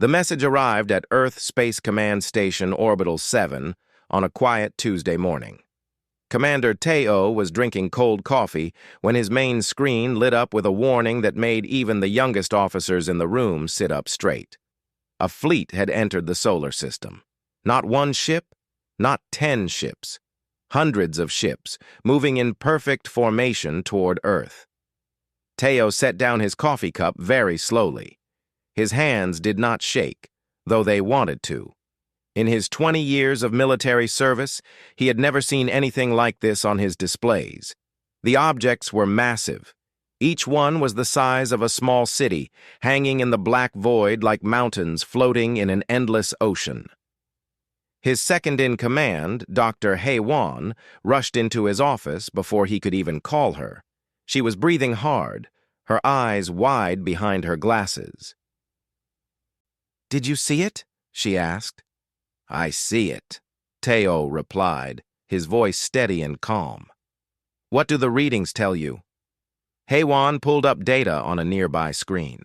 The message arrived at Earth Space Command Station Orbital 7 on a quiet Tuesday morning. Commander Teo was drinking cold coffee when his main screen lit up with a warning that made even the youngest officers in the room sit up straight. A fleet had entered the solar system. Not one ship, not 10 ships. Hundreds of ships, moving in perfect formation toward Earth. Teo set down his coffee cup very slowly. His hands did not shake, though they wanted to. In his 20 years of military service, he had never seen anything like this on his displays. The objects were massive. Each one was the size of a small city, hanging in the black void like mountains floating in an endless ocean. His second-in-command, Dr. Hei-Wan, rushed into his office before he could even call her. She was breathing hard, her eyes wide behind her glasses. "Did you see it?" she asked. "I see it," Teo replied, his voice steady and calm. "What do the readings tell you?" Hei-Wan pulled up data on a nearby screen.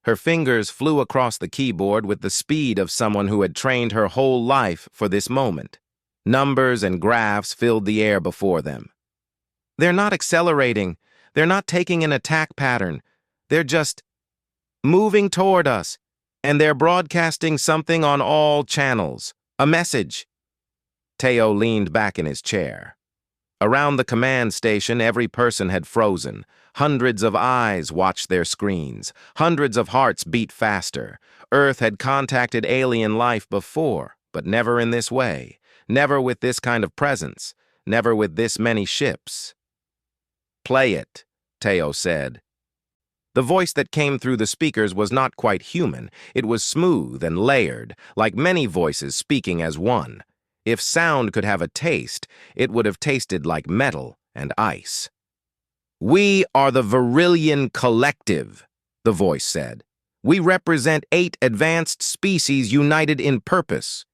Her fingers flew across the keyboard with the speed of someone who had trained her whole life for this moment. Numbers and graphs filled the air before them. "They're not accelerating. They're not taking an attack pattern. They're just moving toward us, and they're broadcasting something on all channels. A message." Teo leaned back in his chair. Around the command station, every person had frozen. Hundreds of eyes watched their screens. Hundreds of hearts beat faster. Earth had contacted alien life before, but never in this way. Never with this kind of presence. Never with this many ships. "Play it," Teo said. The voice that came through the speakers was not quite human. It was smooth and layered, like many voices speaking as one. If sound could have a taste, it would have tasted like metal and ice. "We are the Virillion Collective," the voice said. "We represent 8 advanced species united in purpose.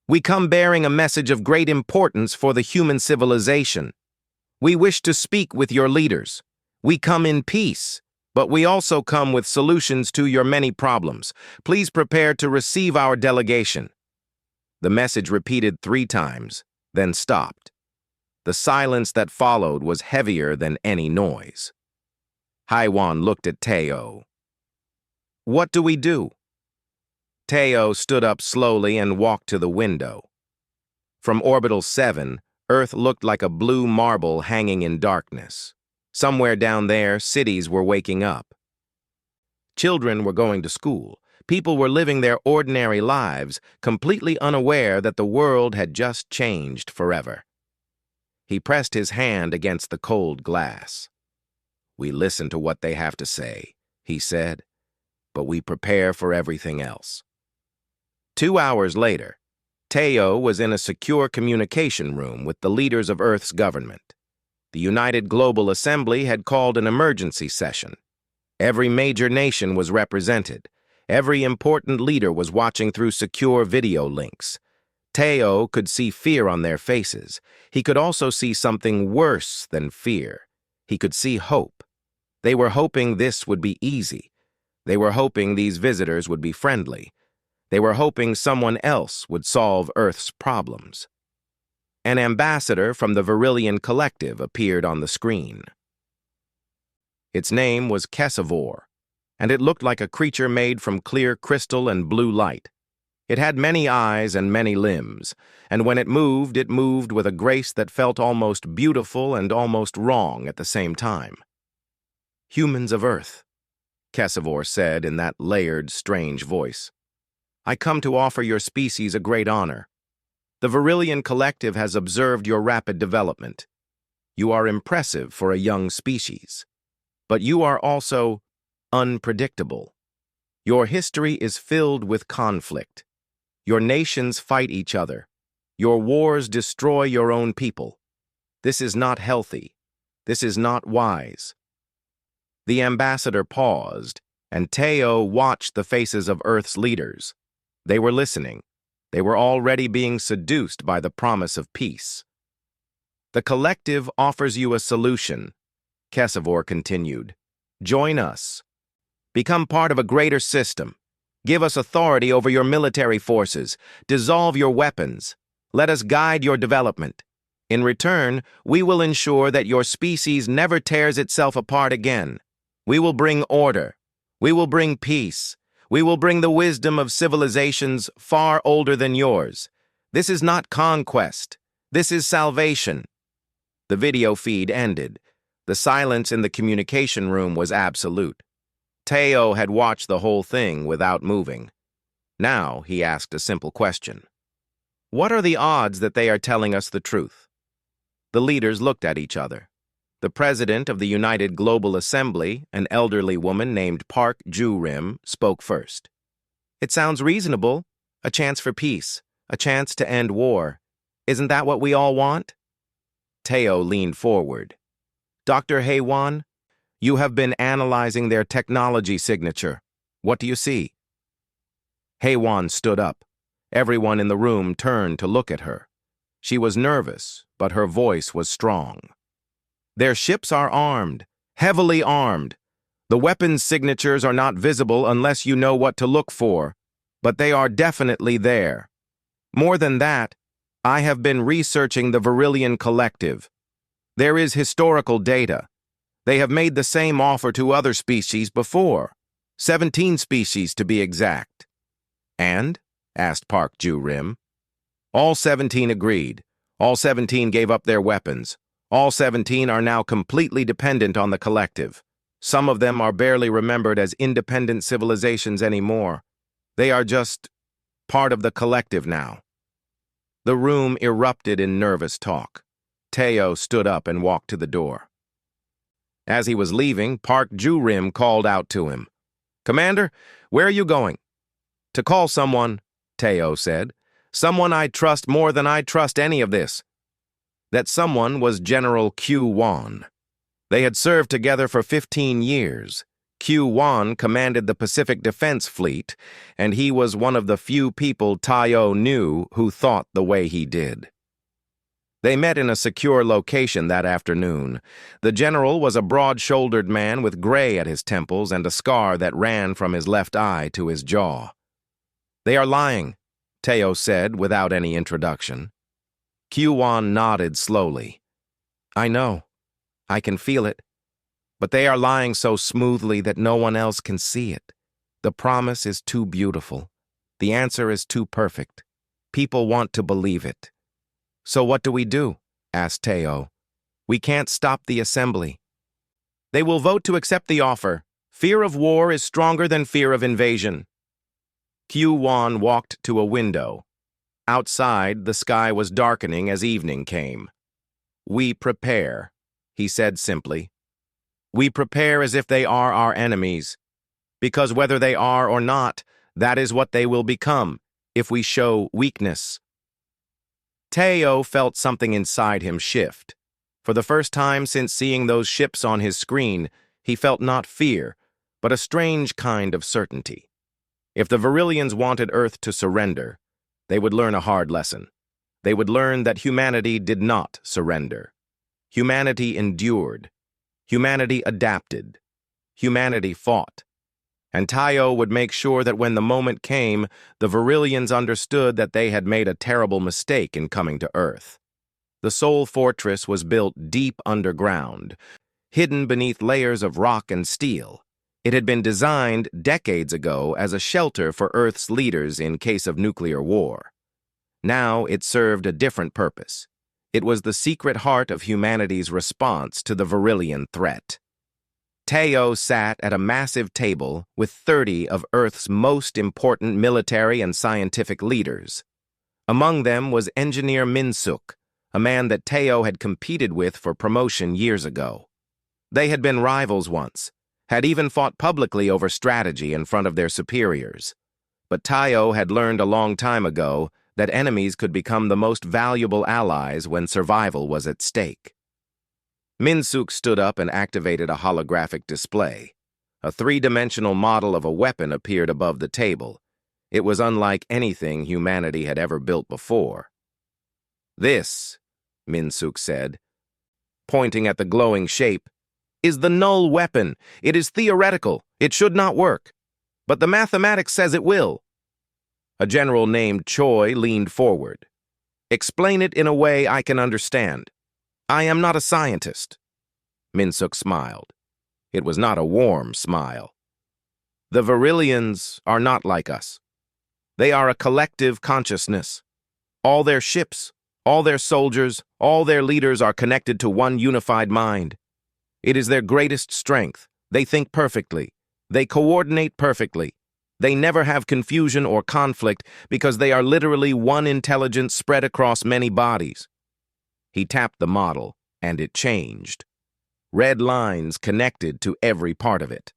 We come bearing a message of great importance for the human civilization. We wish to speak with your leaders. We come in peace, but we also come with solutions to your many problems. Please prepare to receive our delegation." The message repeated 3 times, then stopped. The silence that followed was heavier than any noise. Hei-Wan looked at Teo. "What do we do?" Teo stood up slowly and walked to the window. From Orbital 7, Earth looked like a blue marble hanging in darkness. Somewhere down there, cities were waking up. Children were going to school. People were living their ordinary lives, completely unaware that the world had just changed forever. He pressed his hand against the cold glass. "We listen to what they have to say," he said, "but we prepare for everything else." 2 hours later, Teo was in a secure communication room with the leaders of Earth's government. The United Global Assembly had called an emergency session. Every major nation was represented. Every important leader was watching through secure video links. Teo could see fear on their faces. He could also see something worse than fear. He could see hope. They were hoping this would be easy. They were hoping these visitors would be friendly. They were hoping someone else would solve Earth's problems. An ambassador from the Virillion Collective appeared on the screen. Its name was HFY, and it looked like a creature made from clear crystal and blue light. It had many eyes and many limbs, and when it moved with a grace that felt almost beautiful and almost wrong at the same time. "Humans of Earth," HFY said in that layered, strange voice. "I come to offer your species a great honor. The Virillion Collective has observed your rapid development. You are impressive for a young species, but you are also unpredictable. Your history is filled with conflict. Your nations fight each other. Your wars destroy your own people. This is not healthy. This is not wise." The ambassador paused, and Teo watched the faces of Earth's leaders. They were listening. They were already being seduced by the promise of peace. "The collective offers you a solution," HFY continued. "Join us. Become part of a greater system. Give us authority over your military forces. Dissolve your weapons. Let us guide your development. In return, we will ensure that your species never tears itself apart again. We will bring order. We will bring peace. We will bring the wisdom of civilizations far older than yours. This is not conquest. This is salvation. The video feed ended. The silence in the communication room was absolute. Teo had watched the whole thing without moving. Now he asked a simple question. What are the odds that they are telling us the truth? The leaders looked at each other. The president of the United Global Assembly, an elderly woman named Park Ju-rim, spoke first. It sounds reasonable. A chance for peace. A chance to end war. Isn't that what we all want? Teo leaned forward. Dr. Heywan, you have been analyzing their technology signature. What do you see? Heywan stood up. Everyone in the room turned to look at her. She was nervous, but her voice was strong. Their ships are armed, heavily armed. The weapons signatures are not visible unless you know what to look for, but they are definitely there. More than that, I have been researching the Virillion Collective. There is historical data. They have made the same offer to other species before, 17 species to be exact. And? Asked Park Ju-rim. All 17 agreed. All 17 gave up their weapons. All 17 are now completely dependent on the collective. Some of them are barely remembered as independent civilizations anymore. They are just part of the collective now. The room erupted in nervous talk. Teo stood up and walked to the door. As he was leaving, Park Ju-rim called out to him. Commander, where are you going? To call someone, Teo said. Someone I trust more than I trust any of this. That someone was General Q-Wan. They had served together for 15 years. Q-Wan commanded the Pacific Defense Fleet, and he was one of the few people Teo knew who thought the way he did. They met in a secure location that afternoon. The general was a broad-shouldered man with gray at his temples and a scar that ran from his left eye to his jaw. They are lying, Teo said without any introduction. Q-Wan nodded slowly. I know. I can feel it. But they are lying so smoothly that no one else can see it. The promise is too beautiful. The answer is too perfect. People want to believe it. So what do we do? Asked Teo. We can't stop the assembly. They will vote to accept the offer. Fear of war is stronger than fear of invasion. Q-Wan walked to a window. Outside, the sky was darkening as evening came. We prepare, he said simply. We prepare as if they are our enemies, because whether they are or not, that is what they will become if we show weakness. Teo felt something inside him shift. For the first time since seeing those ships on his screen, he felt not fear, but a strange kind of certainty. If the Virillians wanted Earth to surrender, they would learn a hard lesson. They would learn that humanity did not surrender. Humanity endured. Humanity adapted. Humanity fought. And Teo would make sure that when the moment came, the Virillians understood that they had made a terrible mistake in coming to Earth. The Soul Fortress was built deep underground, hidden beneath layers of rock and steel. It had been designed decades ago as a shelter for Earth's leaders in case of nuclear war. Now it served a different purpose. It was the secret heart of humanity's response to the Virillian threat. Teo sat at a massive table with 30 of Earth's most important military and scientific leaders. Among them was Engineer Minsuk, a man that Teo had competed with for promotion years ago. They had been rivals once, had even fought publicly over strategy in front of their superiors. But Teo had learned a long time ago that enemies could become the most valuable allies when survival was at stake. Minsuk stood up and activated a holographic display. A three-dimensional model of a weapon appeared above the table. It was unlike anything humanity had ever built before. This, Minsuk said, pointing at the glowing shape, is the null weapon. It is theoretical. It should not work. But the mathematics says it will. A general named Choi leaned forward. Explain it in a way I can understand. I am not a scientist. Minsuk smiled. It was not a warm smile. The Virillians are not like us. They are a collective consciousness. All their ships, all their soldiers, all their leaders are connected to one unified mind. It is their greatest strength. They think perfectly. They coordinate perfectly. They never have confusion or conflict because they are literally one intelligence spread across many bodies. He tapped the model, and it changed. Red lines connected to every part of it.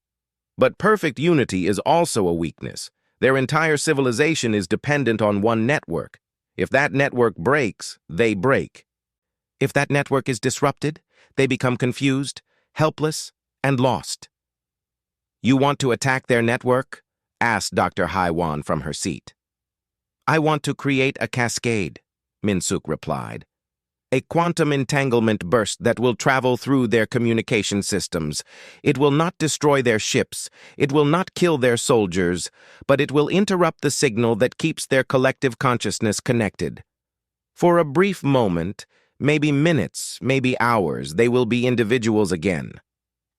But perfect unity is also a weakness. Their entire civilization is dependent on one network. If that network breaks, they break. If that network is disrupted, they become confused, helpless, and lost. You want to attack their network? Asked Dr. Haiwan from her seat. I want to create a cascade, Minsuk replied. A quantum entanglement burst that will travel through their communication systems. It will not destroy their ships, it will not kill their soldiers, but it will interrupt the signal that keeps their collective consciousness connected. For a brief moment, maybe minutes, maybe hours, they will be individuals again.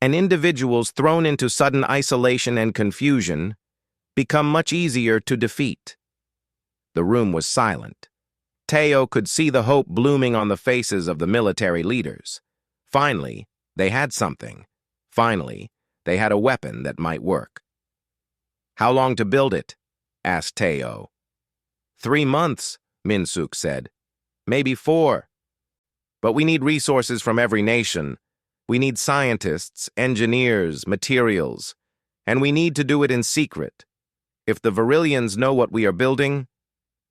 And individuals thrown into sudden isolation and confusion become much easier to defeat. The room was silent. Teo could see the hope blooming on the faces of the military leaders. Finally, they had something. Finally, they had a weapon that might work. How long to build it? Asked Teo. 3 months, Minsuk said. Maybe 4. But we need resources from every nation. We need scientists, engineers, materials. And we need to do it in secret. If the Virillians know what we are building,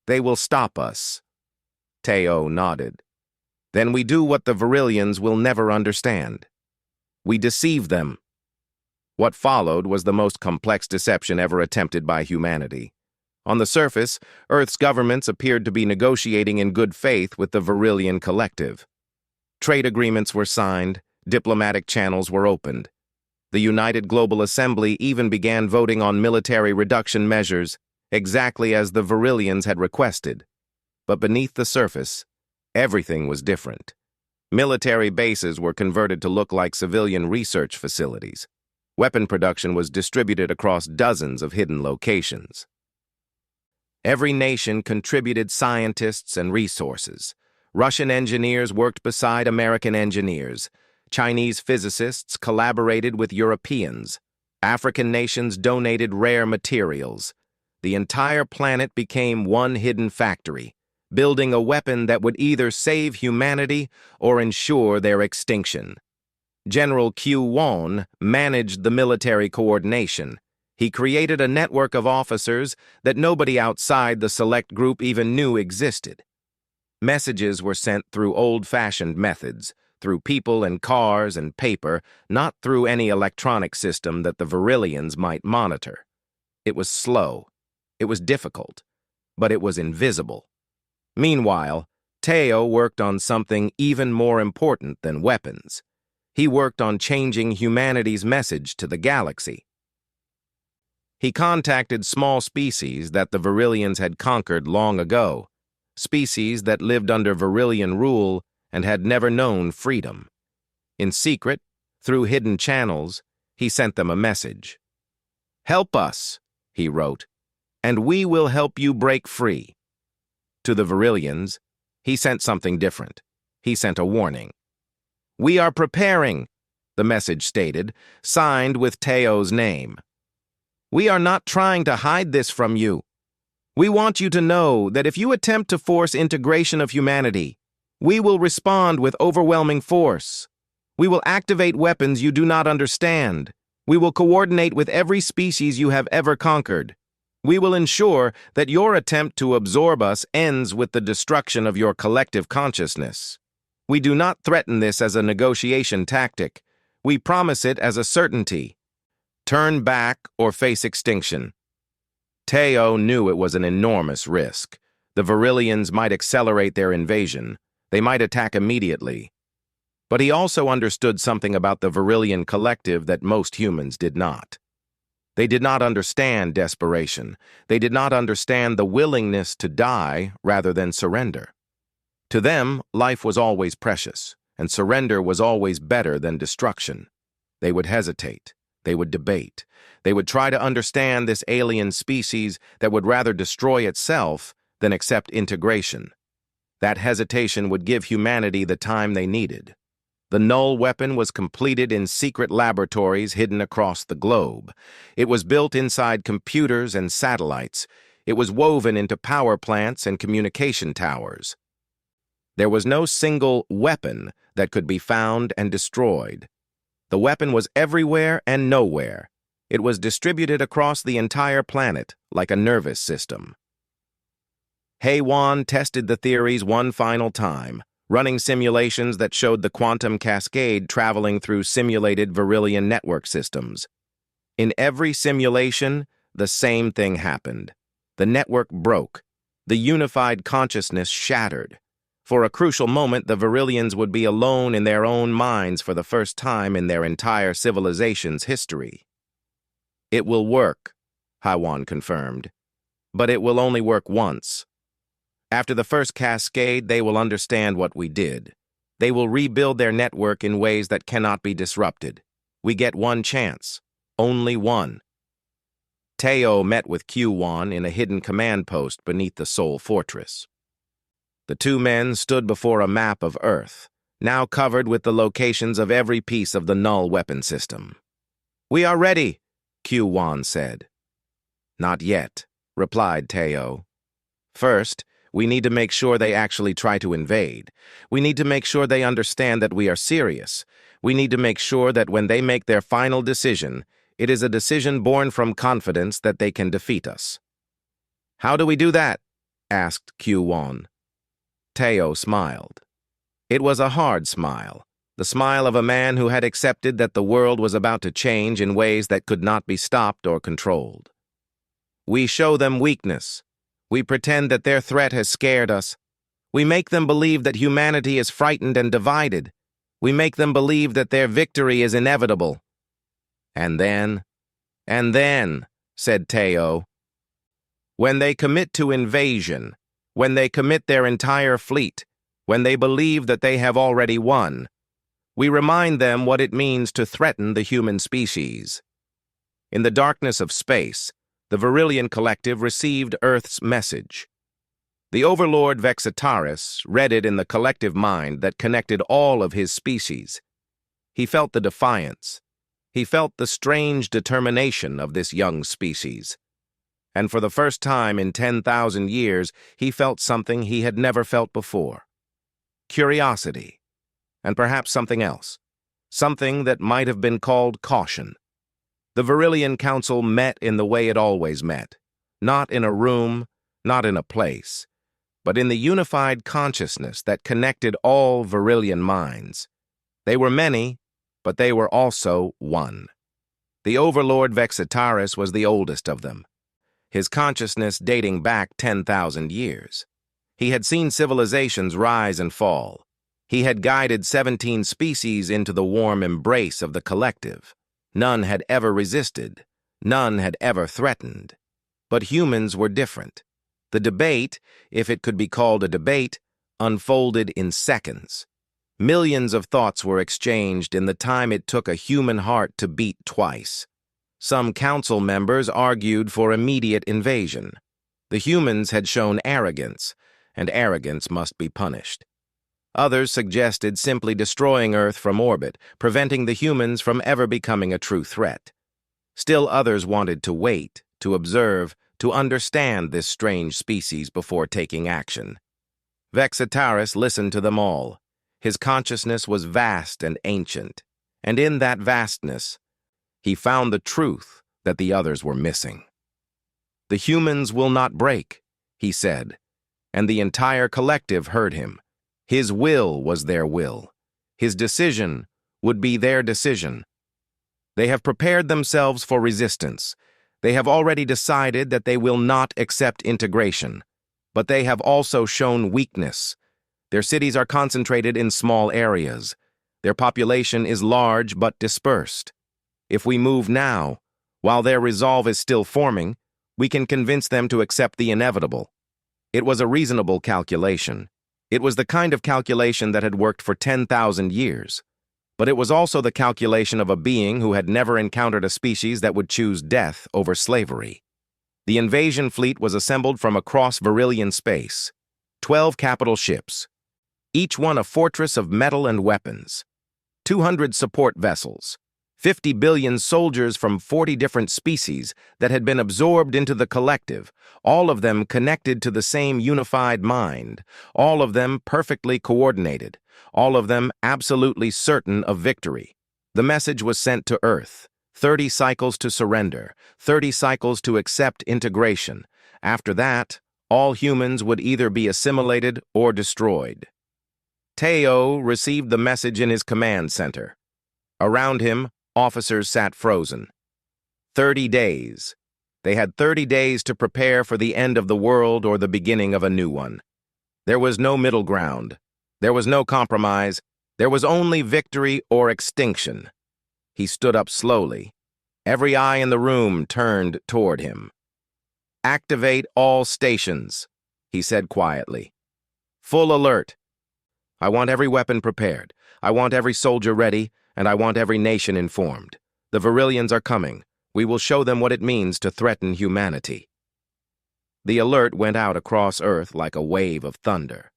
they will stop us. Teo nodded. Then we do what the Virillians will never understand. We deceive them. What followed was the most complex deception ever attempted by humanity. On the surface, Earth's governments appeared to be negotiating in good faith with the Virillian collective. Trade agreements were signed, diplomatic channels were opened. The United Global Assembly even began voting on military reduction measures, exactly as the Virillians had requested. But beneath the surface, everything was different. Military bases were converted to look like civilian research facilities. Weapon production was distributed across dozens of hidden locations. Every nation contributed scientists and resources. Russian engineers worked beside American engineers. Chinese physicists collaborated with Europeans. African nations donated rare materials. The entire planet became one hidden factory, building a weapon that would either save humanity or ensure their extinction. General Q Won managed the military coordination. He created a network of officers that nobody outside the select group even knew existed. Messages were sent through old-fashioned methods, through people and cars and paper, not through any electronic system that the Virillians might monitor. It was slow. It was difficult. But it was invisible. Meanwhile, Teo worked on something even more important than weapons. He worked on changing humanity's message to the galaxy. He contacted small species that the Virillians had conquered long ago, species that lived under Virillian rule and had never known freedom. In secret, through hidden channels, he sent them a message. "Help us," he wrote, "and we will help you break free." To the Virillians, he sent something different. He sent a warning. "We are preparing," the message stated, signed with Teo's name. "We are not trying to hide this from you. We want you to know that if you attempt to force integration of humanity, we will respond with overwhelming force. We will activate weapons you do not understand. We will coordinate with every species you have ever conquered. We will ensure that your attempt to absorb us ends with the destruction of your collective consciousness. We do not threaten this as a negotiation tactic. We promise it as a certainty. Turn back or face extinction." Teo knew it was an enormous risk. The Virillians might accelerate their invasion. They might attack immediately. But he also understood something about the Virillian collective that most humans did not. They did not understand desperation. They did not understand the willingness to die rather than surrender. To them, life was always precious, and surrender was always better than destruction. They would hesitate. They would debate. They would try to understand this alien species that would rather destroy itself than accept integration. That hesitation would give humanity the time they needed. The null weapon was completed in secret laboratories hidden across the globe. It was built inside computers and satellites. It was woven into power plants and communication towers. There was no single weapon that could be found and destroyed. The weapon was everywhere and nowhere. It was distributed across the entire planet like a nervous system. HFY tested the theories one final time, running simulations that showed the quantum cascade traveling through simulated Virillian network systems. In every simulation, the same thing happened. The network broke. The unified consciousness shattered. For a crucial moment, the Virillians would be alone in their own minds for the first time in their entire civilization's history. It will work, HFY confirmed. But it will only work once. After the first cascade, they will understand what we did. They will rebuild their network in ways that cannot be disrupted. We get one chance. Only one. Teo met with Q1 in a hidden command post beneath the Soul Fortress. The two men stood before a map of Earth, now covered with the locations of every piece of the null weapon system. "We are ready," Q1 said. "Not yet," replied Teo. "First, we need to make sure they actually try to invade. We need to make sure they understand that we are serious. We need to make sure that when they make their final decision, it is a decision born from confidence that they can defeat us." "How do we do that?" asked Q1. Teo smiled. It was a hard smile, the smile of a man who had accepted that the world was about to change in ways that could not be stopped or controlled. "We show them weakness. We pretend that their threat has scared us. We make them believe that humanity is frightened and divided. We make them believe that their victory is inevitable." And then, said Teo, "when they commit to invasion, when they commit their entire fleet, when they believe that they have already won, we remind them what it means to threaten the human species." In the darkness of space, the Virillian Collective received Earth's message. The Overlord Vexitaris read it in the collective mind that connected all of his species. He felt the defiance. He felt the strange determination of this young species. And for the first time in 10,000 years, he felt something he had never felt before. Curiosity. And perhaps something else. Something that might have been called caution. The Virillian Council met in the way it always met. Not in a room, not in a place, but in the unified consciousness that connected all Virillian minds. They were many, but they were also one. The Overlord Vexitaris was the oldest of them, his consciousness dating back 10,000 years. He had seen civilizations rise and fall. He had guided 17 species into the warm embrace of the collective. None had ever resisted. None had ever threatened. But humans were different. The debate, if it could be called a debate, unfolded in seconds. Millions of thoughts were exchanged in the time it took a human heart to beat twice. Some council members argued for immediate invasion. The humans had shown arrogance, and arrogance must be punished. Others suggested simply destroying Earth from orbit, preventing the humans from ever becoming a true threat. Still others wanted to wait, to observe, to understand this strange species before taking action. Vexitaris listened to them all. His consciousness was vast and ancient, and in that vastness, he found the truth that the others were missing. "The humans will not break," he said, and the entire collective heard him. His will was their will. His decision would be their decision. They have prepared themselves for resistance. They have already decided that they will not accept integration, but they have also shown weakness. Their cities are concentrated in small areas. Their population is large but dispersed. If we move now, While their resolve is still forming, we can convince them to accept the inevitable. It was a reasonable calculation. It was the kind of calculation that had worked for 10,000 years. But it was also the calculation of a being who had never encountered a species that would choose death over slavery. The invasion fleet was assembled from across Virillian space. 12 capital ships, each one a fortress of metal and weapons. 200 support vessels. 50 billion soldiers from 40 different species that had been absorbed into the collective, all of them connected to the same unified mind, all of them perfectly coordinated, all of them absolutely certain of victory. The message was sent to Earth. 30 cycles to surrender, 30 cycles to accept integration. After that, all humans would either be assimilated or destroyed. Teo received the message in his command center. Around him, officers sat frozen. 30 days. They had 30 days to prepare for the end of the world or the beginning of a new one. There was no middle ground. There was no compromise. There was only victory or extinction. He stood up slowly. Every eye in the room turned toward him. "Activate all stations," he said quietly. "Full alert. I want every weapon prepared. I want every soldier ready, and I want every nation informed. The Virillians are coming. We will show them what it means to threaten humanity." The alert went out across Earth like a wave of thunder.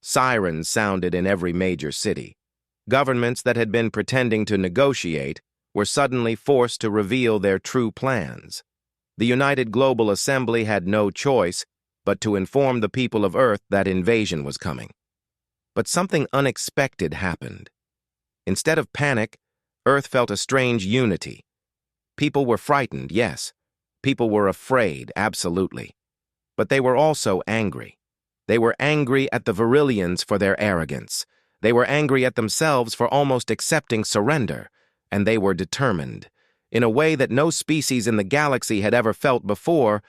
Sirens sounded in every major city. Governments that had been pretending to negotiate were suddenly forced to reveal their true plans. The United Global Assembly had no choice but to inform the people of Earth that invasion was coming. But something unexpected happened. Instead of panic, Earth felt a strange unity. People were frightened, yes. People were afraid, absolutely. But they were also angry. They were angry at the Virillians for their arrogance. They were angry at themselves for almost accepting surrender. And they were determined. In a way that no species in the galaxy had ever felt before,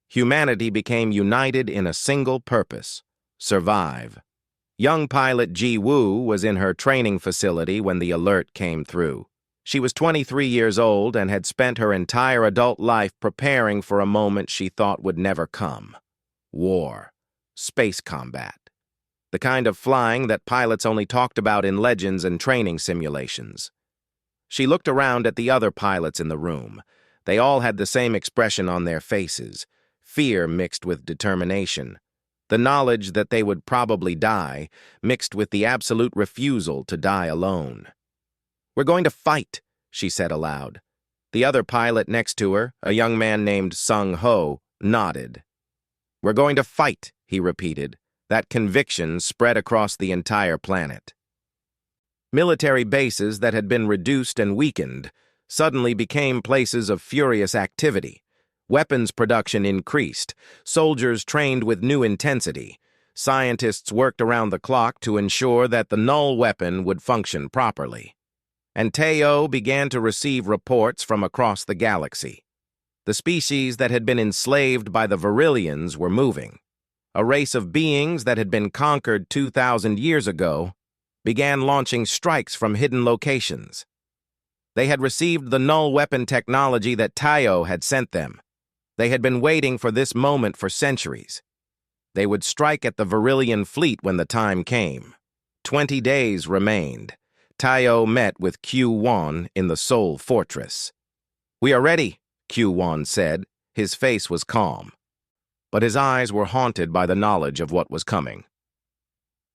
humanity became united in a single purpose: survive. Young pilot Ji Woo was in her training facility when the alert came through. She was 23 years old and had spent her entire adult life preparing for a moment she thought would never come. War. Space combat. The kind of flying that pilots only talked about in legends and training simulations. She looked around at the other pilots in the room. They all had the same expression on their faces, fear mixed with determination. The knowledge that they would probably die, mixed with the absolute refusal to die alone. "We're going to fight," she said aloud. The other pilot next to her, a young man named Sung Ho, nodded. "We're going to fight," he repeated. That conviction spread across the entire planet. Military bases that had been reduced and weakened suddenly became places of furious activity. Weapons production increased. Soldiers trained with new intensity. Scientists worked around the clock to ensure that the null weapon would function properly. And Teo began to receive reports from across the galaxy. The species that had been enslaved by the Virillians were moving. A race of beings that had been conquered 2,000 years ago began launching strikes from hidden locations. They had received the null weapon technology that Teo had sent them. They had been waiting for this moment for centuries. They would strike at the Virillian fleet when the time came. 20 days remained. Teo met with Q1 in the Soul Fortress. "We are ready," Q1 said. His face was calm, but his eyes were haunted by the knowledge of what was coming.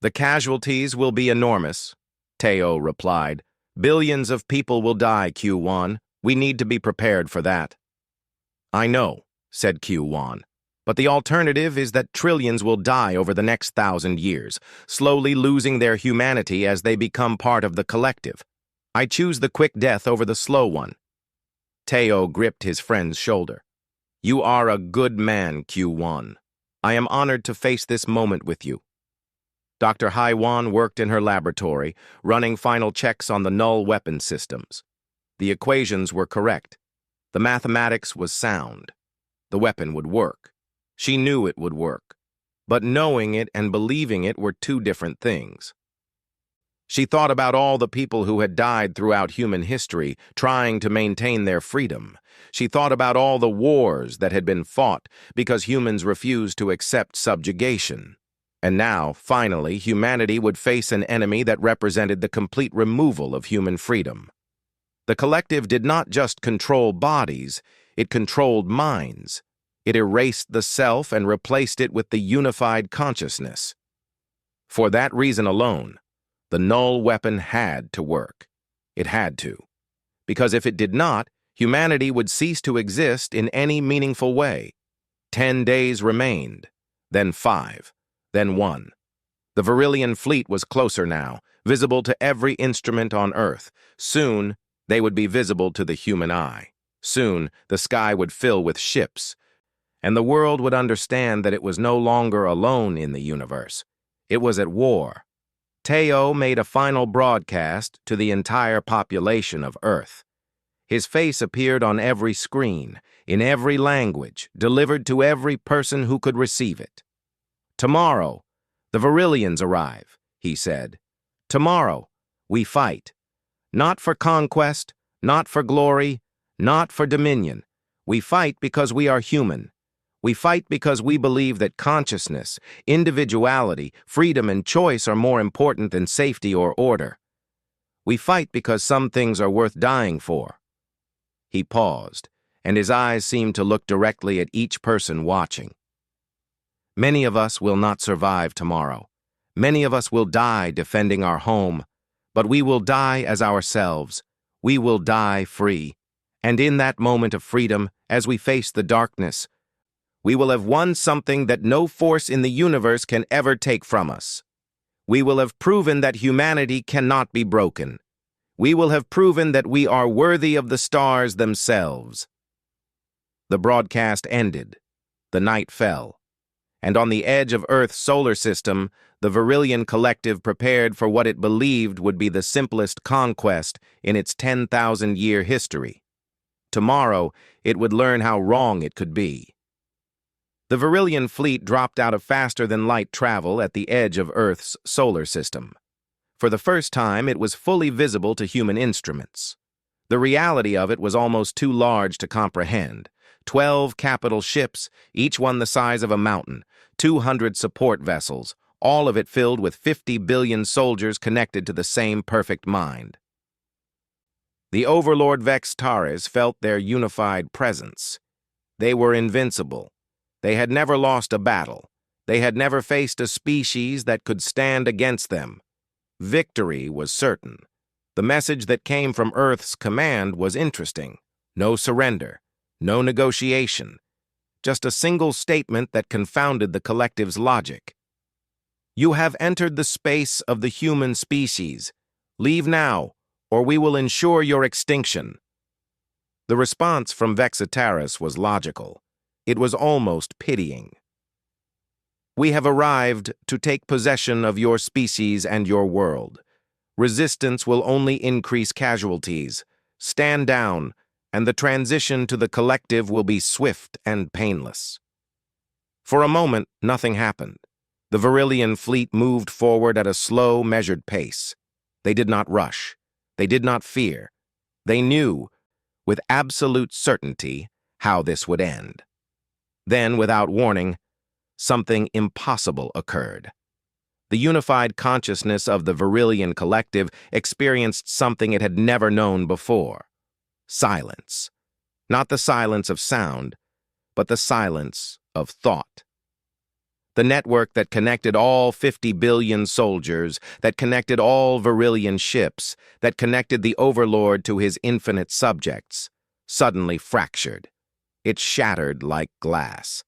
"The casualties will be enormous," Teo replied. "Billions of people will die, Q1. We need to be prepared for that." "I know," said Q1. "But the alternative is that trillions will die over the next 1,000 years, slowly losing their humanity as they become part of the collective. I choose the quick death over the slow one." Teo gripped his friend's shoulder. "You are a good man, Q1. I am honored to face this moment with you." Dr. Haiwan worked in her laboratory, running final checks on the null weapon systems. The equations were correct. The mathematics was sound. The weapon would work. She knew it would work. But knowing it and believing it were two different things. She thought about all the people who had died throughout human history trying to maintain their freedom. She thought about all the wars that had been fought because humans refused to accept subjugation. And now, finally, humanity would face an enemy that represented the complete removal of human freedom. The collective did not just control bodies, it controlled minds. It erased the self and replaced it with the unified consciousness. For that reason alone, the null weapon had to work. It had to. Because if it did not, humanity would cease to exist in any meaningful way. 10 days remained, then 5, then 1. The Virillian fleet was closer now, visible to every instrument on Earth. Soon, they would be visible to the human eye. Soon, the sky would fill with ships, and the world would understand that it was no longer alone in the universe. It was at war. Teo made a final broadcast to the entire population of Earth. His face appeared on every screen, in every language, delivered to every person who could receive it. "Tomorrow, the Virillians arrive," he said. "Tomorrow, we fight. Not for conquest, not for glory, not for dominion. We fight because we are human. We fight because we believe that consciousness, individuality, freedom, and choice are more important than safety or order. We fight because some things are worth dying for." He paused, and his eyes seemed to look directly at each person watching. "Many of us will not survive tomorrow. Many of us will die defending our home, but we will die as ourselves. We will die free. And in that moment of freedom, as we face the darkness, we will have won something that no force in the universe can ever take from us. We will have proven that humanity cannot be broken. We will have proven that we are worthy of the stars themselves." The broadcast ended. The night fell. And on the edge of Earth's solar system, the Virillian collective prepared for what it believed would be the simplest conquest in its 10,000-year history. Tomorrow, it would learn how wrong it could be. The Virillian fleet dropped out of faster-than-light travel at the edge of Earth's solar system. For the first time, it was fully visible to human instruments. The reality of it was almost too large to comprehend. 12 capital ships, each one the size of a mountain, 200 support vessels, all of it filled with 50 billion soldiers connected to the same perfect mind. The Overlord Vextaris felt their unified presence. They were invincible. They had never lost a battle. They had never faced a species that could stand against them. Victory was certain. The message that came from Earth's command was interesting. No surrender. No negotiation. Just a single statement that confounded the collective's logic. "You have entered the space of the human species. Leave now, or we will ensure your extinction." The response from Vextaris was logical. It was almost pitying. "We have arrived to take possession of your species and your world. Resistance will only increase casualties. Stand down, and the transition to the collective will be swift and painless." For a moment, nothing happened. The Virillian fleet moved forward at a slow, measured pace. They did not rush. They did not fear. They knew, with absolute certainty, how this would end. Then, without warning, something impossible occurred. The unified consciousness of the Virillian collective experienced something it had never known before. Silence. Not the silence of sound, but the silence of thought. The network that connected all 50 billion soldiers, that connected all Virillian ships, that connected the Overlord to his infinite subjects, suddenly fractured. It shattered like glass.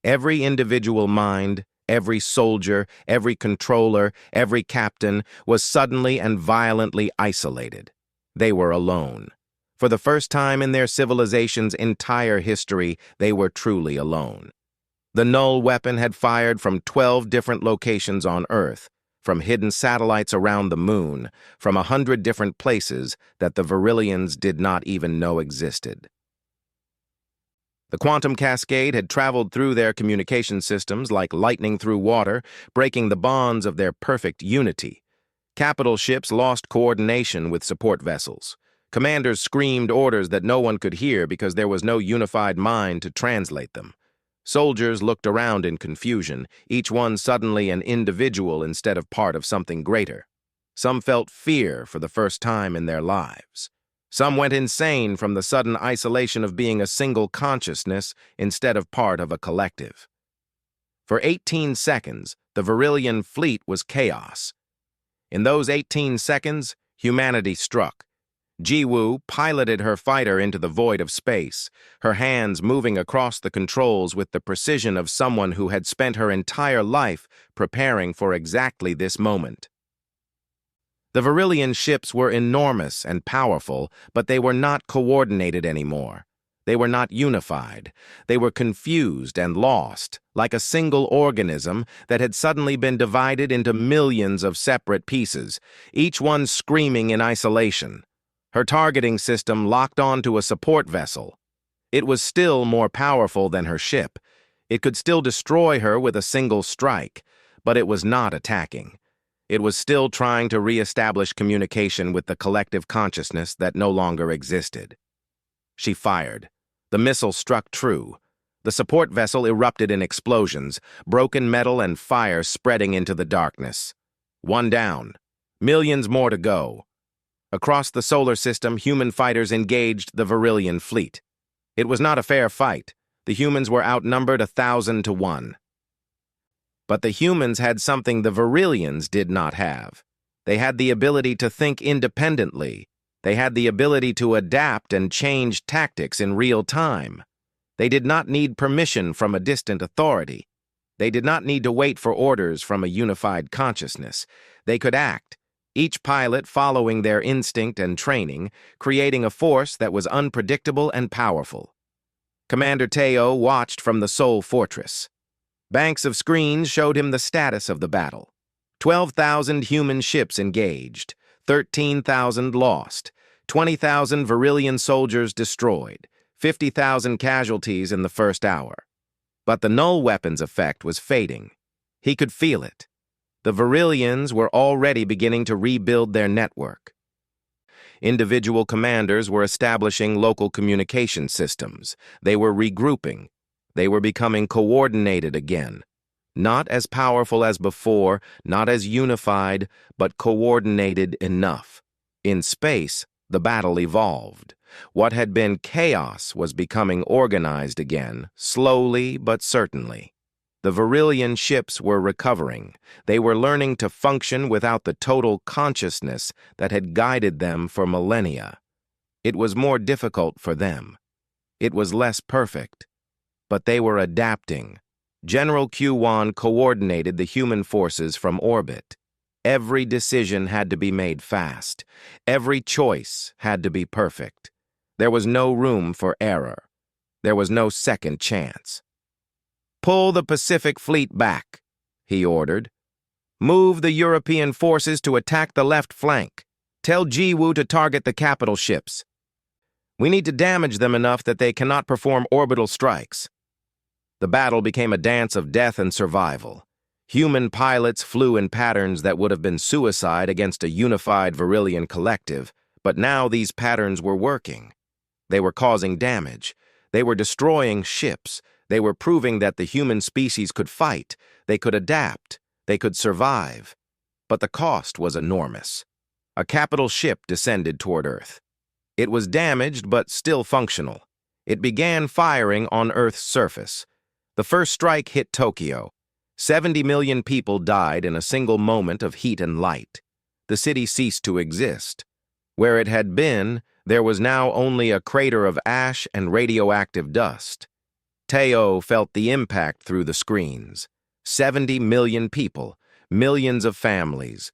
Every individual mind, every soldier, every controller, every captain was suddenly and violently isolated. They were alone. For the first time in their civilization's entire history, they were truly alone. The null weapon had fired from 12 different locations on Earth, from hidden satellites around the moon, from 100 different places that the Virillians did not even know existed. The quantum cascade had traveled through their communication systems like lightning through water, breaking the bonds of their perfect unity. Capital ships lost coordination with support vessels. Commanders screamed orders that no one could hear because there was no unified mind to translate them. Soldiers looked around in confusion, each one suddenly an individual instead of part of something greater. Some felt fear for the first time in their lives. Some went insane from the sudden isolation of being a single consciousness instead of part of a collective. For 18 seconds, the Virillian fleet was chaos. In those 18 seconds, humanity struck. Jiwoo piloted her fighter into the void of space, her hands moving across the controls with the precision of someone who had spent her entire life preparing for exactly this moment. The Virillian ships were enormous and powerful, but they were not coordinated anymore. They were not unified. They were confused and lost, like a single organism that had suddenly been divided into millions of separate pieces, each one screaming in isolation. Her targeting system locked onto a support vessel. It was still more powerful than her ship. It could still destroy her with a single strike, but it was not attacking. It was still trying to re-establish communication with the collective consciousness that no longer existed. She fired. The missile struck true. The support vessel erupted in explosions, broken metal and fire spreading into the darkness. One down. Millions more to go. Across the solar system, human fighters engaged the Virillian fleet. It was not a fair fight. The humans were outnumbered 1,000 to 1. But the humans had something the Virillians did not have. They had the ability to think independently. They had the ability to adapt and change tactics in real time. They did not need permission from a distant authority. They did not need to wait for orders from a unified consciousness. They could act, each pilot following their instinct and training, creating a force that was unpredictable and powerful. Commander Teo watched from the Soul Fortress. Banks of screens showed him the status of the battle. 12,000 human ships engaged, 13,000 lost, 20,000 Virillian soldiers destroyed, 50,000 casualties in the first hour. But the null weapons effect was fading. He could feel it. The Virillians were already beginning to rebuild their network. Individual commanders were establishing local communication systems. They were regrouping. They were becoming coordinated again. Not as powerful as before, not as unified, but coordinated enough. In space, the battle evolved. What had been chaos was becoming organized again, slowly but certainly. The Virillian ships were recovering. They were learning to function without the total consciousness that had guided them for millennia. It was more difficult for them. It was less perfect. But they were adapting. General Q1 coordinated the human forces from orbit. Every decision had to be made fast. Every choice had to be perfect. There was no room for error. There was no second chance. "Pull the Pacific Fleet back," he ordered. "Move the European forces to attack the left flank. Tell Jiwoo to target the capital ships. We need to damage them enough that they cannot perform orbital strikes." The battle became a dance of death and survival. Human pilots flew in patterns that would have been suicide against a unified Virillian collective, but now these patterns were working. They were causing damage. They were destroying ships. They were proving that the human species could fight. They could adapt. They could survive. But the cost was enormous. A capital ship descended toward Earth. It was damaged but still functional. It began firing on Earth's surface. The first strike hit Tokyo. 70 million people died in a single moment of heat and light. The city ceased to exist. Where it had been, there was now only a crater of ash and radioactive dust. Teo felt the impact through the screens. 70 million people, millions of families,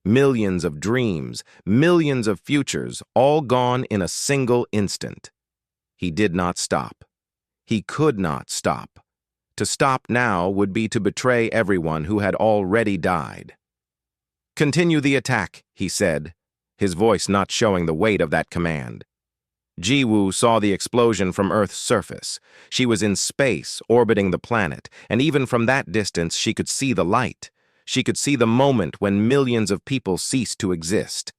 millions of dreams, millions of futures, all gone in a single instant. He did not stop. He could not stop. To stop now would be to betray everyone who had already died. "Continue the attack," he said, his voice not showing the weight of that command. Jiwoo saw the explosion from Earth's surface. She was in space, orbiting the planet, and even from that distance she could see the light. She could see the moment when millions of people ceased to exist.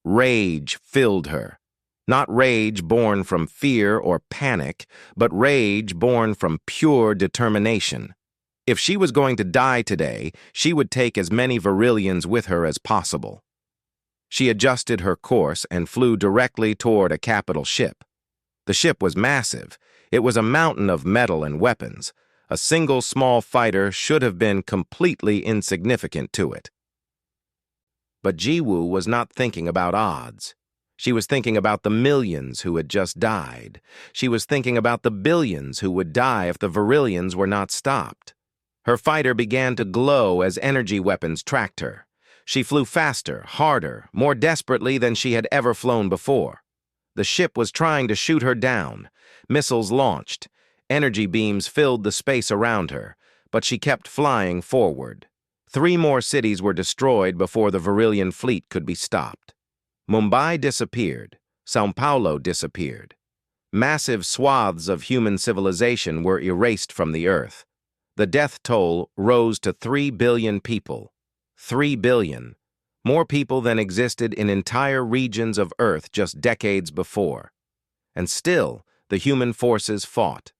Rage filled her. Not rage born from fear or panic, but rage born from pure determination. If she was going to die today, she would take as many Virillians with her as possible. She adjusted her course and flew directly toward a capital ship. The ship was massive. It was a mountain of metal and weapons. A single small fighter should have been completely insignificant to it. But Jiwoo was not thinking about odds. She was thinking about the millions who had just died. She was thinking about the billions who would die if the Virillians were not stopped. Her fighter began to glow as energy weapons tracked her. She flew faster, harder, more desperately than she had ever flown before. The ship was trying to shoot her down. Missiles launched. Energy beams filled the space around her, but she kept flying forward. 3 more cities were destroyed before the Virillian fleet could be stopped. Mumbai disappeared. São Paulo disappeared. Massive swaths of human civilization were erased from the earth. The death toll rose to 3 billion people. 3 billion. More people than existed in entire regions of Earth just decades before. And still, the human forces fought.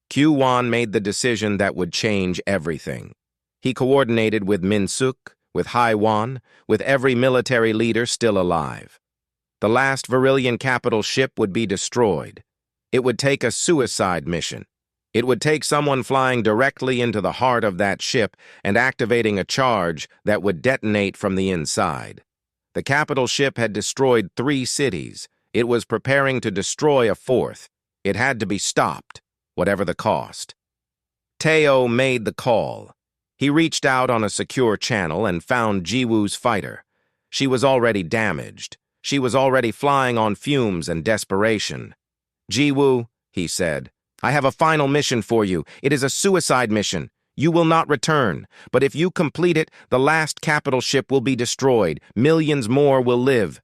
Q1 made the decision that would change everything. He coordinated with Min-suk, with Haiwan, with every military leader still alive. The last Virillian capital ship would be destroyed. It would take a suicide mission. It would take someone flying directly into the heart of that ship and activating a charge that would detonate from the inside. The capital ship had destroyed 3 cities. It was preparing to destroy a 4th. It had to be stopped, whatever the cost. Teo made the call. He reached out on a secure channel and found Jiwoo's fighter. She was already damaged. She was already flying on fumes and desperation. "Jiwoo," he said, "I have a final mission for you. It is a suicide mission. You will not return, but if you complete it, the last capital ship will be destroyed. Millions more will live.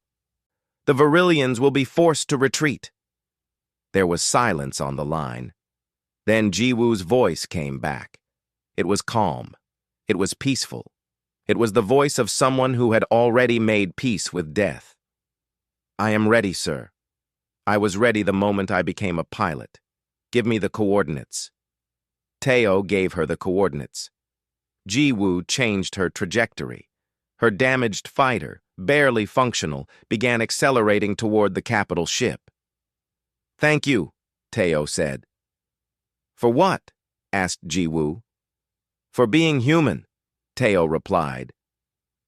The Virillians will be forced to retreat." There was silence on the line. Then Jiwoo's voice came back. It was calm. It was peaceful. It was the voice of someone who had already made peace with death. "I am ready, sir. I was ready the moment I became a pilot. Give me the coordinates." Teo gave her the coordinates. Jiwoo changed her trajectory. Her damaged fighter, barely functional, began accelerating toward the capital ship. "Thank you," Teo said. "For what?" asked Jiwoo. "For being human," Teo replied.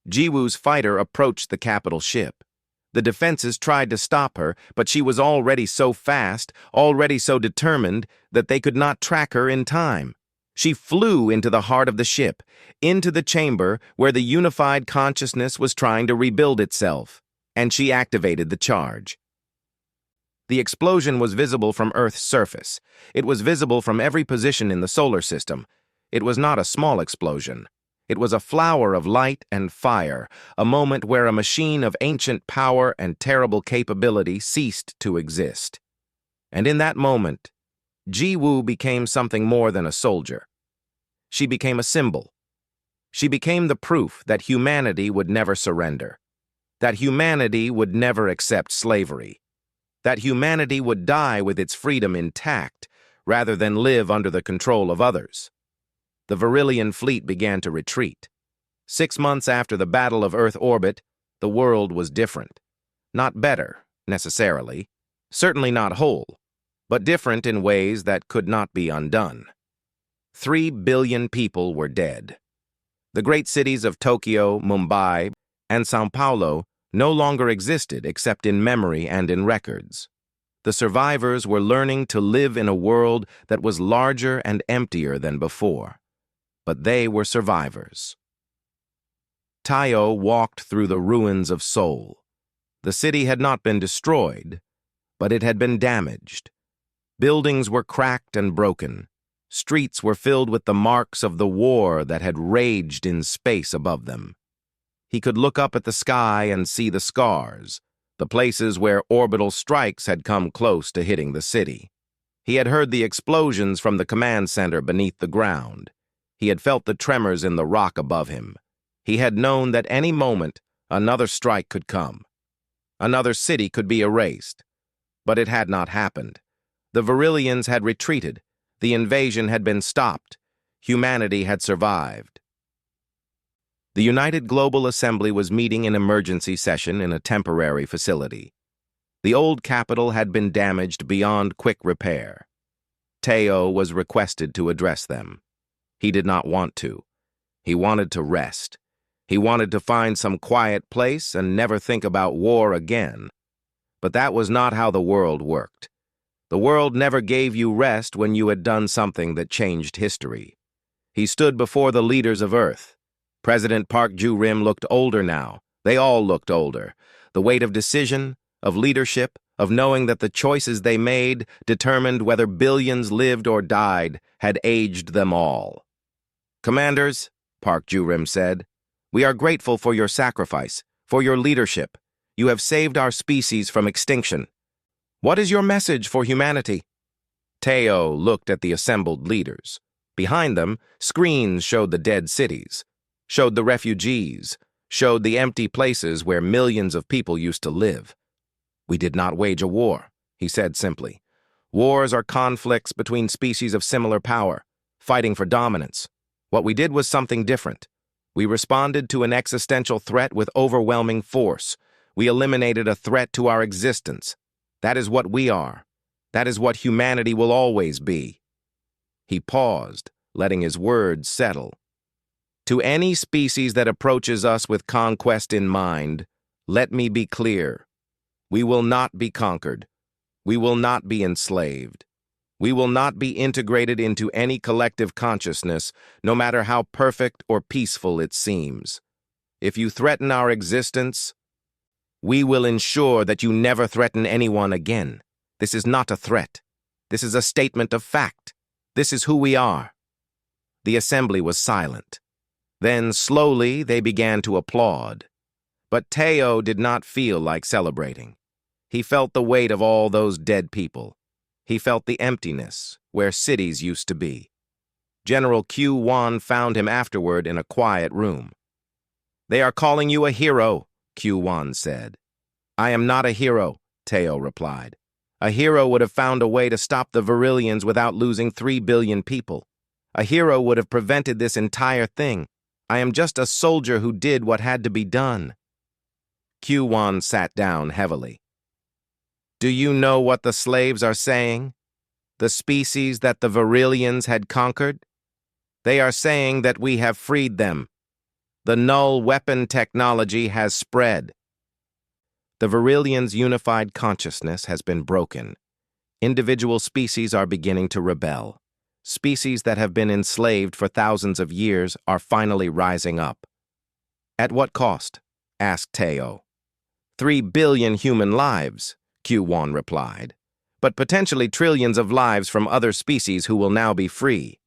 Jiwoo's fighter approached the capital ship. The defenses tried to stop her, but she was already so fast, already so determined, that they could not track her in time. She flew into the heart of the ship, into the chamber where the unified consciousness was trying to rebuild itself, and she activated the charge. The explosion was visible from Earth's surface. It was visible from every position in the solar system. It was not a small explosion. It was a flower of light and fire, a moment where a machine of ancient power and terrible capability ceased to exist. And in that moment, Jiwoo became something more than a soldier. She became a symbol. She became the proof that humanity would never surrender, that humanity would never accept slavery, that humanity would die with its freedom intact rather than live under the control of others. The Virillian fleet began to retreat. 6 months after the Battle of Earth orbit, the world was different. Not better, necessarily, certainly not whole, but different in ways that could not be undone. 3 billion people were dead. The great cities of Tokyo, Mumbai, and São Paulo no longer existed except in memory and in records. The survivors were learning to live in a world that was larger and emptier than before. But they were survivors. Tayo walked through the ruins of Seoul. The city had not been destroyed, but it had been damaged. Buildings were cracked and broken. Streets were filled with the marks of the war that had raged in space above them. He could look up at the sky and see the scars, the places where orbital strikes had come close to hitting the city. He had heard the explosions from the command center beneath the ground. He had felt the tremors in the rock above him. He had known that any moment another strike could come. Another city could be erased. But it had not happened. The Virillians had retreated. The invasion had been stopped. Humanity had survived. The United Global Assembly was meeting in emergency session in a temporary facility. The old capital had been damaged beyond quick repair. Teo was requested to address them. He did not want to. He wanted to rest. He wanted to find some quiet place and never think about war again. But that was not how the world worked. The world never gave you rest when you had done something that changed history. He stood before the leaders of Earth. President Park Ju-rim looked older now. They all looked older. The weight of decision, of leadership, of knowing that the choices they made determined whether billions lived or died, had aged them all. "Commanders," Park Ju-rim said, "we are grateful for your sacrifice, for your leadership. You have saved our species from extinction. What is your message for humanity?" Teo looked at the assembled leaders. Behind them, screens showed the dead cities, showed the refugees, showed the empty places where millions of people used to live. "We did not wage a war," he said simply. "Wars are conflicts between species of similar power, fighting for dominance. What we did was something different. We responded to an existential threat with overwhelming force. We eliminated a threat to our existence. That is what we are. That is what humanity will always be." He paused, letting his words settle. "To any species that approaches us with conquest in mind, let me be clear. We will not be conquered. We will not be enslaved. We will not be integrated into any collective consciousness, no matter how perfect or peaceful it seems. If you threaten our existence, we will ensure that you never threaten anyone again. This is not a threat. This is a statement of fact. This is who we are." The assembly was silent. Then, slowly, they began to applaud. But Teo did not feel like celebrating. He felt the weight of all those dead people. He felt the emptiness where cities used to be. General Q-Wan found him afterward in a quiet room. "They are calling you a hero," Q-Wan said. "I am not a hero," Teo replied. "A hero would have found a way to stop the Virillians without losing 3 billion people. A hero would have prevented this entire thing. I am just a soldier who did what had to be done." Q-Wan sat down heavily. "Do you know what the slaves are saying? The species that the Virillians had conquered? They are saying that we have freed them. The null weapon technology has spread. The Virillians' unified consciousness has been broken. Individual species are beginning to rebel. Species that have been enslaved for thousands of years are finally rising up." "At what cost?" asked Teo. 3 billion human lives," Q-Wan replied, "but potentially trillions of lives from other species who will now be free.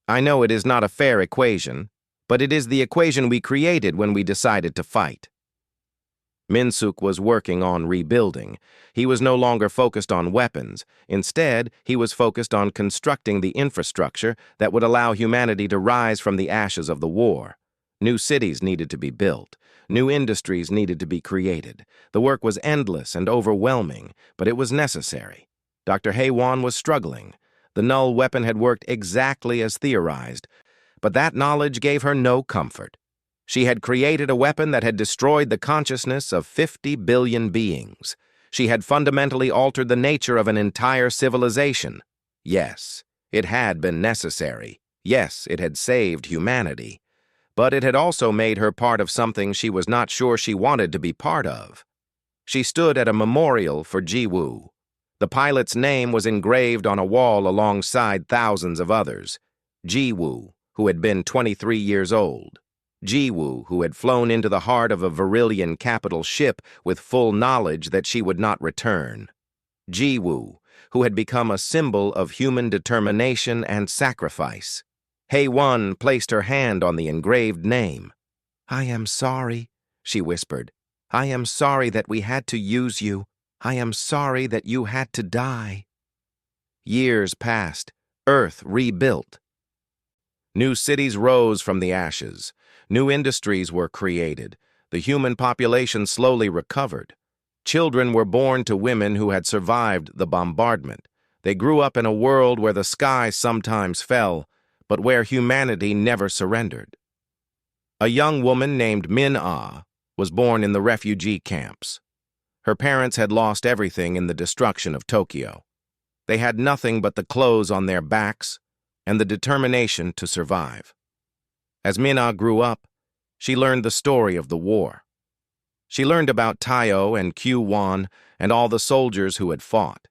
I know it is not a fair equation, but it is the equation we created when we decided to fight." Minsuk was working on rebuilding. He was no longer focused on weapons. Instead, he was focused on constructing the infrastructure that would allow humanity to rise from the ashes of the war. New cities needed to be built. New industries needed to be created. The work was endless and overwhelming, but it was necessary. Dr. Haywan was struggling. The null weapon had worked exactly as theorized, but that knowledge gave her no comfort. She had created a weapon that had destroyed the consciousness of 50 billion beings. She had fundamentally altered the nature of an entire civilization. Yes, it had been necessary. Yes, it had saved humanity. But it had also made her part of something she was not sure she wanted to be part of. She stood at a memorial for Jiwoo. The pilot's name was engraved on a wall alongside thousands of others. Jiwoo, who had been 23 years old. Jiwoo, who had flown into the heart of a Virillian capital ship with full knowledge that she would not return. Jiwoo, who had become a symbol of human determination and sacrifice. Hae-won placed her hand on the engraved name. "I am sorry," she whispered. "I am sorry that we had to use you. I am sorry that you had to die." Years passed. Earth rebuilt. New cities rose from the ashes. New industries were created. The human population slowly recovered. Children were born to women who had survived the bombardment. They grew up in a world where the sky sometimes fell, but where humanity never surrendered. A young woman named Min-Ah was born in the refugee camps. Her parents had lost everything in the destruction of Tokyo. They had nothing but the clothes on their backs and the determination to survive. As Min-Ah grew up, she learned the story of the war. She learned about Taiyo and Q-Wan and all the soldiers who had fought.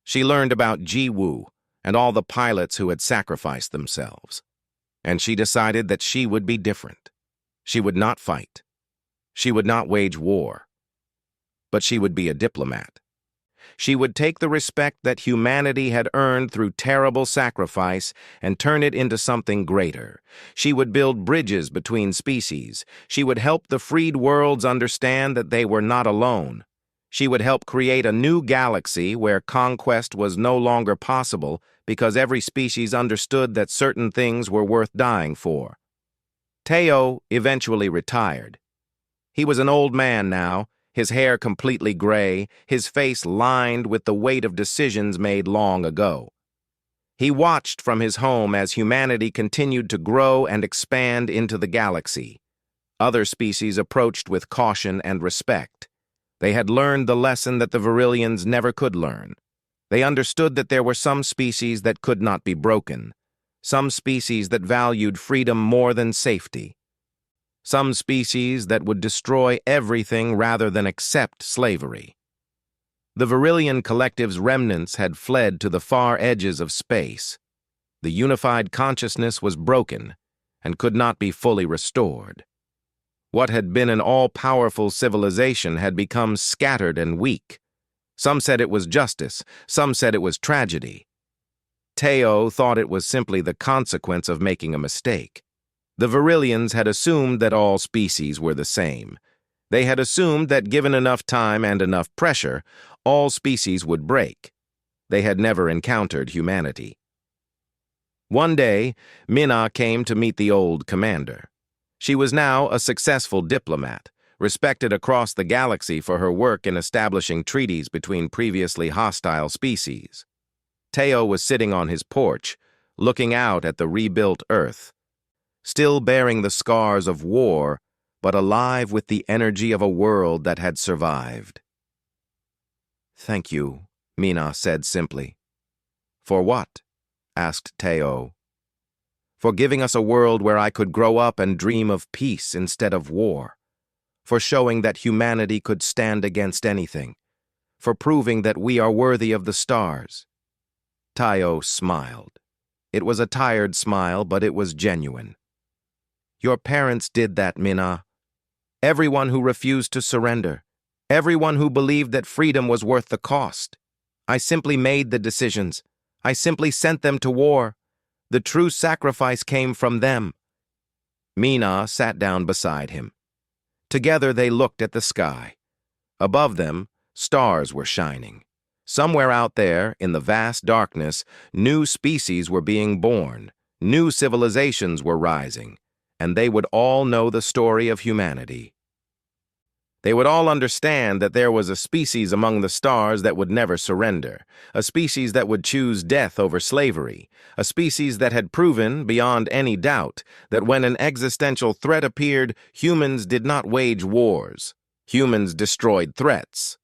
She learned about Ji-Woo and all the pilots who had sacrificed themselves. And she decided that she would be different. She would not fight. She would not wage war. But she would be a diplomat. She would take the respect that humanity had earned through terrible sacrifice and turn it into something greater. She would build bridges between species. She would help the freed worlds understand that they were not alone. She would help create a new galaxy where conquest was no longer possible because every species understood that certain things were worth dying for. Taiyo eventually retired. He was an old man now, his hair completely gray, his face lined with the weight of decisions made long ago. He watched from his home as humanity continued to grow and expand into the galaxy. Other species approached with caution and respect. They had learned the lesson that the Virillians never could learn. They understood that there were some species that could not be broken, some species that valued freedom more than safety. Some species that would destroy everything rather than accept slavery. The Virillian collective's remnants had fled to the far edges of space. The unified consciousness was broken and could not be fully restored. What had been an all-powerful civilization had become scattered and weak. Some said it was justice, some said it was tragedy. Taiyo thought it was simply the consequence of making a mistake. The Virillians had assumed that all species were the same. They had assumed that given enough time and enough pressure, all species would break. They had never encountered humanity. One day, Min-Ah came to meet the old commander. She was now a successful diplomat, respected across the galaxy for her work in establishing treaties between previously hostile species. Taiyo was sitting on his porch, looking out at the rebuilt Earth, still bearing the scars of war, but alive with the energy of a world that had survived. "Thank you," Min-Ah said simply. "For what?" asked Taiyo. "For giving us a world where I could grow up and dream of peace instead of war. For showing that humanity could stand against anything. For proving that we are worthy of the stars." Taiyo smiled. It was a tired smile, but it was genuine. "Your parents did that, Min-Ah. Everyone who refused to surrender. Everyone who believed that freedom was worth the cost. I simply made the decisions. I simply sent them to war. The true sacrifice came from them." Min-Ah sat down beside him. Together they looked at the sky. Above them, stars were shining. Somewhere out there, in the vast darkness, new species were being born. New civilizations were rising. And they would all know the story of humanity. They would all understand that there was a species among the stars that would never surrender, a species that would choose death over slavery, a species that had proven, beyond any doubt, that when an existential threat appeared, humans did not wage wars. Humans destroyed threats.